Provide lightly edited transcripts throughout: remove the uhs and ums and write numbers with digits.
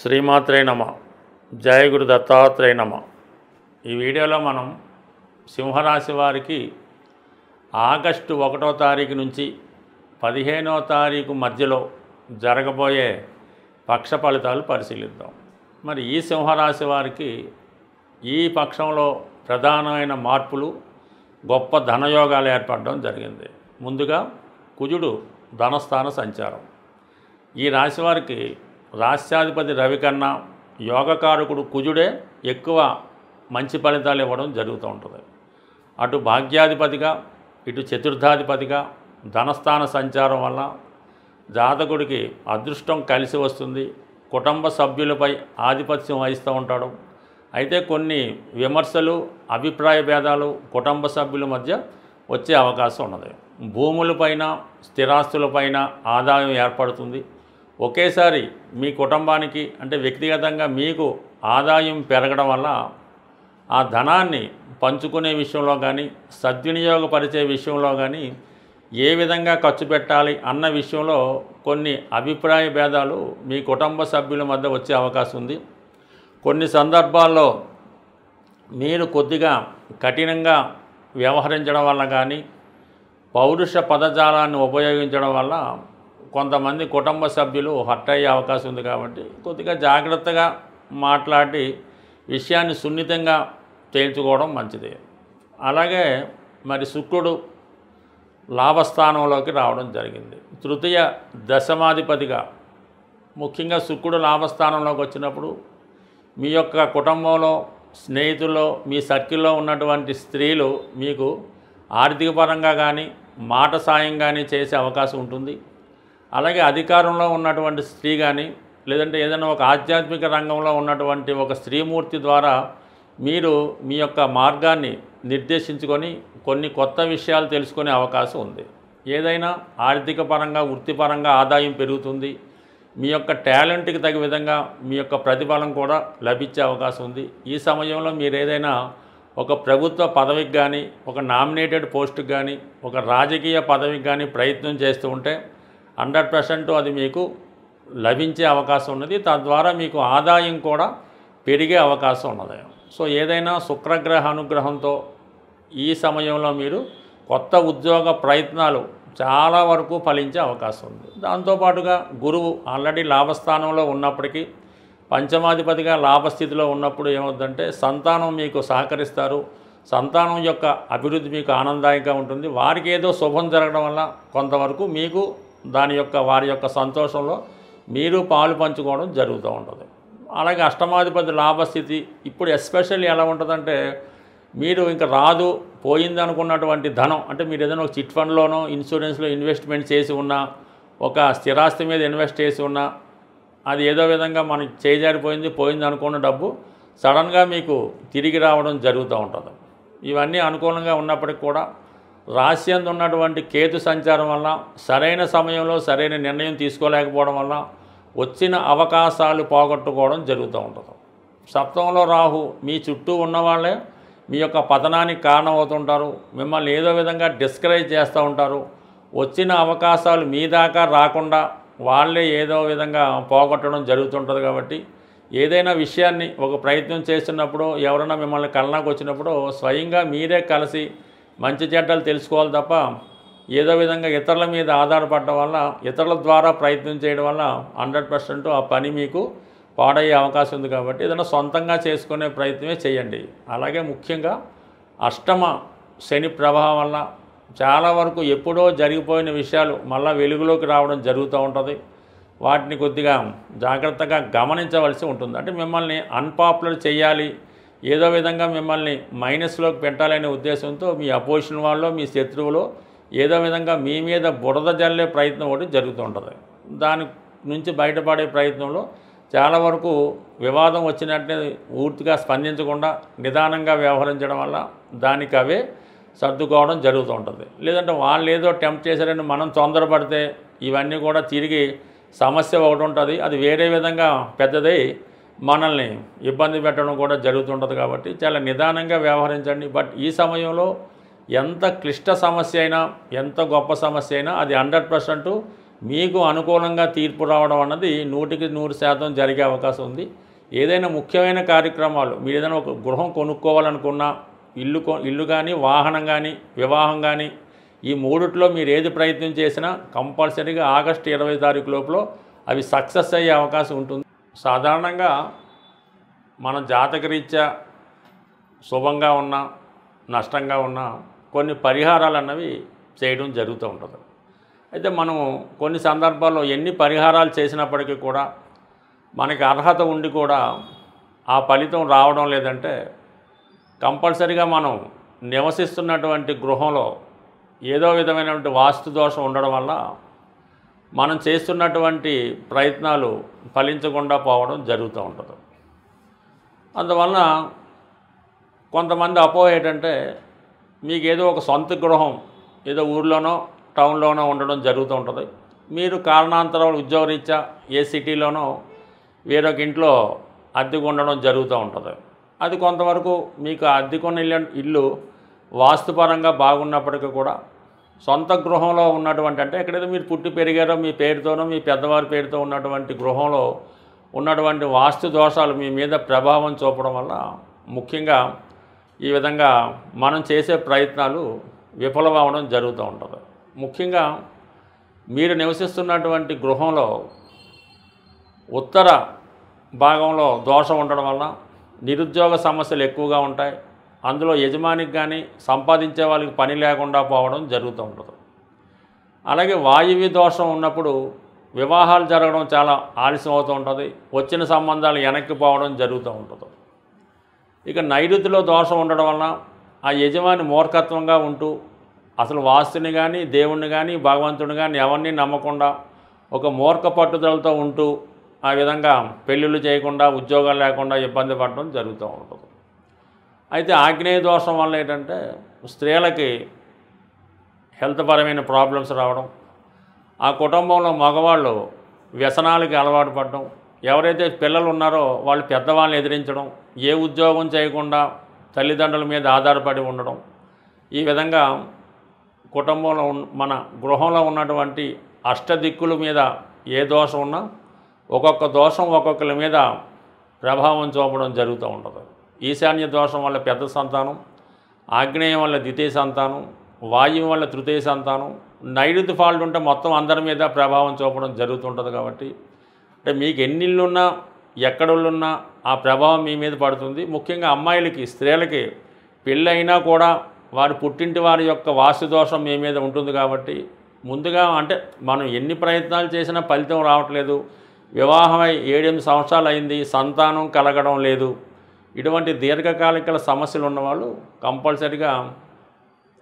శ్రీమాత్రే నమ. జయ గురు దత్తాత్రేయ నమ. ఈ వీడియోలో మనం సింహరాశి వారికి ఆగస్టు 1వ తారీఖు నుంచి 15వ తారీఖు మధ్యలో జరగబోయే పక్ష ఫలితాలు పరిశీలిద్దాం. మరి ఈ సింహరాశి వారికి ఈ పక్షంలో ప్రధానమైన మార్పులు, గొప్ప ధనయోగాలు ఏర్పడడం జరిగింది. ముందుగా కుజుడు ధనస్థాన సంచారం. ఈ రాశి వారికి రాష్ట్రాధిపతి రవి కన్నా యోగకారకుడు కుజుడే ఎక్కువ మంచి ఫలితాలు ఇవ్వడం జరుగుతూ ఉంటుంది. అటు భాగ్యాధిపతిగా ఇటు చతుర్థాధిపతిగా ధనస్థాన సంచారం వల్ల జాతకుడికి అదృష్టం కలిసి వస్తుంది. కుటుంబ సభ్యులపై ఆధిపత్యం వహిస్తూ ఉంటాడు. అయితే కొన్ని విమర్శలు, అభిప్రాయ భేదాలు కుటుంబ సభ్యుల మధ్య వచ్చే అవకాశం ఉన్నది. భూములపైన, స్థిరాస్తులపైన ఆదాయం ఏర్పడుతుంది. ఒకేసారి మీ కుటుంబానికి అంటే వ్యక్తిగతంగా మీకు ఆదాయం పెరగడం వల్ల ఆ ధనాన్ని పంచుకునే విషయంలో కానీ, సద్వినియోగపరిచే విషయంలో కానీ, ఏ విధంగా ఖర్చు పెట్టాలి అన్న విషయంలో కొన్ని అభిప్రాయ భేదాలు మీ కుటుంబ సభ్యుల మధ్య వచ్చే అవకాశం ఉంది. కొన్ని సందర్భాల్లో మీరు కొద్దిగా కఠినంగా వ్యవహరించడం వల్ల కానీ, పౌరుష పదజాలాన్ని ఉపయోగించడం వల్ల కొంతమంది కుటుంబ సభ్యులు హర్ట్ అయ్యే అవకాశం ఉంది. కాబట్టి కొద్దిగా జాగ్రత్తగా మాట్లాడి విషయాన్ని సున్నితంగా తేల్చుకోవడం మంచిది. అలాగే మరి శుక్రుడు లాభస్థానంలోకి రావడం జరిగింది. తృతీయ దశమాధిపతిగా ముఖ్యంగా శుక్రుడు లాభస్థానంలోకి వచ్చినప్పుడు మీ యొక్క కుటుంబంలో, స్నేహితుల్లో, మీ సర్కిల్లో ఉన్నటువంటి స్త్రీలు మీకు ఆర్థిక పరంగా కానీ, మాట సాయం కానీ చేసే అవకాశం ఉంటుంది. అలాగే అధికారంలో ఉన్నటువంటి స్త్రీ కానీ, లేదంటే ఏదైనా ఒక ఆధ్యాత్మిక రంగంలో ఉన్నటువంటి ఒక స్త్రీమూర్తి ద్వారా మీరు మీ యొక్క మార్గాన్ని నిర్దేశించుకొని కొన్ని కొత్త విషయాలు తెలుసుకునే అవకాశం ఉంది. ఏదైనా ఆర్థిక పరంగా, వృత్తిపరంగా ఆదాయం పెరుగుతుంది. మీ యొక్క టాలెంట్కి తగ్గ విధంగా మీ యొక్క ప్రతిఫలం కూడా లభించే అవకాశం ఉంది. ఈ సమయంలో మీరు ఏదైనా ఒక ప్రభుత్వ పదవికి కానీ, ఒక నామినేటెడ్ పోస్టుకి కానీ, ఒక రాజకీయ పదవికి కానీ ప్రయత్నం చేస్తూ ఉంటే 100% అది మీకు లభించే అవకాశం ఉన్నది. తద్వారా మీకు ఆదాయం కూడా పెరిగే అవకాశం ఉన్నది. సో ఏదైనా శుక్రగ్రహ అనుగ్రహంతో ఈ సమయంలో మీరు కొత్త ఉద్యోగ ప్రయత్నాలు చాలా వరకు ఫలించే అవకాశం ఉంది. దాంతోపాటుగా గురువు ఆల్రెడీ లాభస్థానంలో ఉన్నప్పటికీ పంచమాధిపతిగా లాభస్థితిలో ఉన్నప్పుడు ఏమవుతుందంటే సంతానం మీకు సహకరిస్తారు. సంతానం యొక్క అభివృద్ధి మీకు ఆనందాయంగా ఉంటుంది. వారికి ఏదో శుభం జరగడం వల్ల కొంతవరకు మీకు వారి యొక్క సంతోషంలో మీరు పాలు పంచుకోవడం జరుగుతూ ఉంటుంది. అలాగే అష్టమాధిపతి లాభస్థితి ఇప్పుడు ఎస్పెషల్లీ ఎలా ఉంటుందంటే మీరు ఇంకా రాదు పోయింది అనుకున్నటువంటి ధనం, అంటే మీరు ఏదైనా ఒక చిట్ ఫండ్లోనో, ఇన్సూరెన్స్లో ఇన్వెస్ట్మెంట్ చేసి ఉన్నా, ఒక స్థిరాస్తి మీద ఇన్వెస్ట్ చేసి ఉన్నా, అది ఏదో విధంగా మనకి పోయింది అనుకున్న డబ్బు సడన్గా మీకు తిరిగి రావడం జరుగుతూ ఉంటుంది. ఇవన్నీ అనుకూలంగా ఉన్నప్పటికీ కూడా రాశ్యందు ఉన్నటువంటి కేతు సంచారం వల్ల సరైన సమయంలో సరైన నిర్ణయం తీసుకోలేకపోవడం వల్ల వచ్చిన అవకాశాలు పోగొట్టుకోవడం జరుగుతూ ఉంటుంది. సప్తమంలో రాహు మీ చుట్టూ ఉన్నవాళ్ళే మీ యొక్క పతనానికి కారణమవుతుంటారు. మిమ్మల్ని ఏదో విధంగా డిస్కరేజ్ చేస్తూ ఉంటారు. వచ్చిన అవకాశాలు మీ దాకా రాకుండా వాళ్ళే ఏదో విధంగా పోగొట్టడం జరుగుతుంటుంది. కాబట్టి ఏదైనా విషయాన్ని ఒక ప్రయత్నం చేస్తున్నప్పుడు, ఎవరైనా మిమ్మల్ని కలనాకు వచ్చినప్పుడు స్వయంగా మీరే కలిసి మంచి చెడ్డలు తెలుసుకోవాలి తప్ప ఏదో విధంగా ఇతరుల మీద ఆధారపడడం వల్ల, ఇతరుల ద్వారా ప్రయత్నం చేయడం వల్ల 100% ఆ పని మీకు పాడయ్యే అవకాశం ఉంది. కాబట్టి ఏదైనా సొంతంగా చేసుకునే ప్రయత్నమే చేయండి. అలాగే ముఖ్యంగా అష్టమ శని ప్రభావం వల్ల చాలా వరకు ఎప్పుడో జరిగిపోయిన విషయాలు మళ్ళీ వెలుగులోకి రావడం జరుగుతూ ఉంటుంది. వాటిని కొద్దిగా జాగ్రత్తగా గమనించవలసి ఉంటుంది. అంటే మిమ్మల్ని అన్పాపులర్ చేయాలి, ఏదో విధంగా మిమ్మల్ని మైనస్లోకి పెట్టాలనే ఉద్దేశంతో మీ అపోజిషన్ వాళ్ళు, మీ శత్రువులు ఏదో విధంగా మీ మీద బురద జల్లే ప్రయత్నం ఒకటి జరుగుతూ ఉంటుంది. దాని నుంచి బయటపడే ప్రయత్నంలో చాలా వరకు వివాదం వచ్చినట్టే పూర్తిగా స్పందించకుండా నిదానంగా వ్యవహరించడం వల్ల దానికి అవే సర్దుకోవడం జరుగుతూ ఉంటుంది. లేదంటే వాళ్ళు ఏదో టెంప్ట్ చేశారని మనం తొందరపడితే ఇవన్నీ కూడా తిరిగి సమస్య ఒకటి ఉంటుంది. అది వేరే విధంగా పెద్దదై మనల్ని ఇబ్బంది పెట్టడం కూడా జరుగుతుంటుంది. కాబట్టి చాలా నిదానంగా వ్యవహరించండి. బట్ ఈ సమయంలో ఎంత క్లిష్ట సమస్య అయినా, ఎంత గొప్ప సమస్య అయినా అది 100% మీకు అనుకూలంగా తీర్పు రావడం అన్నది 100% జరిగే అవకాశం ఉంది. ఏదైనా ముఖ్యమైన కార్యక్రమాలు మీరు ఏదైనా ఒక గృహం కొనుక్కోవాలనుకున్నా, ఇల్లు కానీ, వాహనం కానీ, వివాహం కానీ, ఈ మూడిట్లో మీరు ఏది ప్రయత్నం చేసినా కంపల్సరీగా ఆగస్టు 20 తారీఖు లోపల అవి సక్సెస్ అయ్యే అవకాశం ఉంటుంది. సాధారణంగా మన జాతకరీత్యా శుభంగా ఉన్నా, నష్టంగా ఉన్నా కొన్ని పరిహారాలు అన్నవి చేయడం జరుగుతూ ఉంటుంది. అయితే మనం కొన్ని సందర్భాల్లో ఎన్ని పరిహారాలు చేసినప్పటికీ కూడా మనకి అర్హత ఉండి కూడా ఆ ఫలితం రావడం లేదంటే కంపల్సరీగా మనం నివసిస్తున్నటువంటి గృహంలో ఏదో విధమైనటువంటి వాస్తు దోషం ఉండడం వల్ల మనం చేస్తున్నటువంటి ప్రయత్నాలు ఫలించకుండా పోవడం జరుగుతూ ఉంటుంది. అందువలన కొంతమంది అపోహ ఏంటంటే మీకు ఏదో ఒక సొంత గృహం ఏదో ఊర్లోనో టౌన్లోనో ఉండడం జరుగుతూ ఉంటుంది. మీరు కారణాంతరాలు ఉద్యోగరీత్యా ఏ సిటీలోనో వేరొక ఇంట్లో అద్దెకు ఉండడం జరుగుతూ ఉంటుంది. అది కొంతవరకు మీకు అద్దెకున్న ఇల్లు వాస్తుపరంగా బాగున్నప్పటికీ కూడా సొంత గృహంలో ఉన్నటువంటి అంటే ఎక్కడైతే మీరు పుట్టి పెరిగారో మీ పేరుతోనో మీ పెద్దవారి పేరుతో ఉన్నటువంటి గృహంలో ఉన్నటువంటి వాస్తు దోషాలు మీ మీద ప్రభావం చూపడం వల్ల ముఖ్యంగా ఈ విధంగా మనం చేసే ప్రయత్నాలు విఫలమవడం జరుగుతూ ఉంటుంది. ముఖ్యంగా మీరు నివసిస్తున్నటువంటి గృహంలో ఉత్తర భాగంలో దోషం ఉండడం వల్ల నిరుద్యోగ సమస్యలు ఎక్కువగా ఉంటాయి. అందులో యజమానికి కానీ సంపాదించే వాళ్ళకి పని లేకుండా పోవడం జరుగుతూ ఉంటుంది. అలాగే వాయువ్య దోషం ఉన్నప్పుడు వివాహాలు జరగడం చాలా ఆలస్యం అవుతూ ఉంటుంది. వచ్చిన సంబంధాలు వెనక్కి పోవడం జరుగుతూ ఉంటుంది. ఇక నైరుతిలో దోషం ఉండడం వలన ఆ యజమాని మూర్ఖత్వంగా ఉంటూ అసలు వాస్తుని కానీ, దేవుణ్ణి కానీ, భగవంతుని కానీ ఎవరిని నమ్మకుండా ఒక మూర్ఖ పట్టుదలతో ఉంటూ ఆ విధంగా పెళ్ళిళ్ళు చేయకుండా, ఉద్యోగాలు లేకుండా ఇబ్బంది పడడం జరుగుతూ ఉంటుంది. అయితే ఆగ్నేయ దోషం వల్ల ఏంటంటే స్త్రీలకి హెల్త్ పరమైన ప్రాబ్లమ్స్ రావడం, ఆ కుటుంబంలో మగవాళ్ళు వ్యసనాలకి అలవాటు పడడం, ఎవరైతే పిల్లలు ఉన్నారో వాళ్ళు పెద్దవాళ్ళని ఎదిరించడం, ఏ ఉద్యోగం చేయకుండా తల్లిదండ్రుల మీద ఆధారపడి ఉండడం, ఈ విధంగా కుటుంబంలో మన గృహంలో ఉన్నటువంటి అష్టదిక్కుల మీద ఏ దోషం ఉన్నా ఒక్కొక్క దోషం ఒక్కొక్కరి మీద ప్రభావం చూపడం జరుగుతూ ఉంటుంది. ఈశాన్య దోషం వల్ల పెద్ద సంతానం, ఆగ్నేయం వల్ల ద్వితీయ సంతానం, వాయువు వల్ల తృతీయ సంతానం, నైరుతి ఫాల్ట్ ఉంటే మొత్తం అందరి మీద ప్రభావం చూపడం జరుగుతుంటుంది. కాబట్టి అంటే మీకు ఎన్నిళ్ళున్నా ఎక్కడున్నా ఆ ప్రభావం మీ మీద పడుతుంది. ముఖ్యంగా అమ్మాయిలకి, స్త్రీలకి పెళ్ళైనా కూడా వారి పుట్టింటి వారి యొక్క వాస్తు దోషం మీ మీద ఉంటుంది. కాబట్టి ముందుగా అంటే మనం ఎన్ని ప్రయత్నాలు చేసినా ఫలితం రావట్లేదు, వివాహమై 7-8 సంవత్సరాలు అయింది, సంతానం కలగడం లేదు, ఇటువంటి దీర్ఘకాలిక సమస్యలు ఉన్నవాళ్ళు కంపల్సరిగా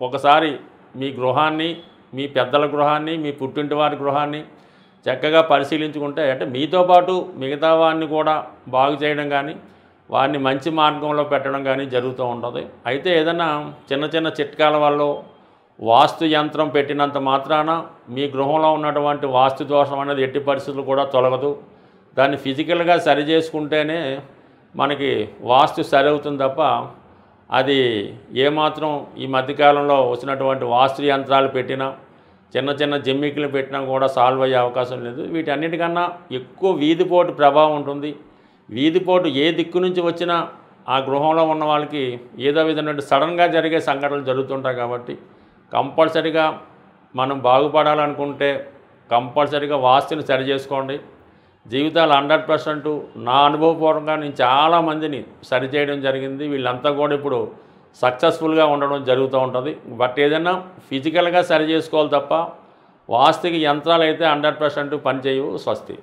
ఒకసారి మీ గృహాన్ని, మీ పెద్దల గృహాన్ని, మీ పుట్టింటి వారి గృహాన్ని చక్కగా పరిశీలించుకుంటే అంటే మీతో పాటు మిగతా వారిని కూడా బాగు చేయడం కానీ, వారిని మంచి మార్గంలో పెట్టడం కానీ జరుగుతూ ఉంటుంది. అయితే ఏదైనా చిన్న చిన్న చిట్కాల వల్ల వాస్తు యంత్రం పెట్టినంత మాత్రాన మీ గృహంలో ఉన్నటువంటి వాస్తు దోషం అనేది ఎట్టి పరిస్థితులు కూడా తొలగదు. దాన్ని ఫిజికల్గా సరి చేసుకుంటేనే మనకి వాస్తు సరి అవుతుంది తప్ప అది ఏమాత్రం ఈ మధ్యకాలంలో వచ్చినటువంటి వాస్తు యంత్రాలు పెట్టినా, చిన్న చిన్న జిమ్మికులు పెట్టినా కూడా సాల్వ్ అయ్యే అవకాశం లేదు. వీటన్నిటికన్నా ఎక్కువ వీధిపోటు ప్రభావం ఉంటుంది. వీధిపోటు ఏ దిక్కు నుంచి వచ్చినా ఆ గృహంలో ఉన్న వాళ్ళకి ఏదో విధమైన సడన్గా జరిగే సంఘటనలు జరుగుతుంటాయి. కాబట్టి కంపల్సరీగా మనం బాగుపడాలనుకుంటే కంపల్సరీగా వాస్తుని సరి చేసుకోండి. జీవితాలు 100% నా అనుభవపూర్వకంగా నేను చాలామందిని సరిచేయడం జరిగింది. వీళ్ళంతా కూడా ఇప్పుడు సక్సెస్ఫుల్గా ఉండడం జరుగుతూ ఉంటుంది. బట్ ఏదైనా ఫిజికల్గా సరి చేసుకోవాలి తప్ప వాస్తుకి యంత్రాలు అయితే 100% పనిచేయవు. స్వస్తి.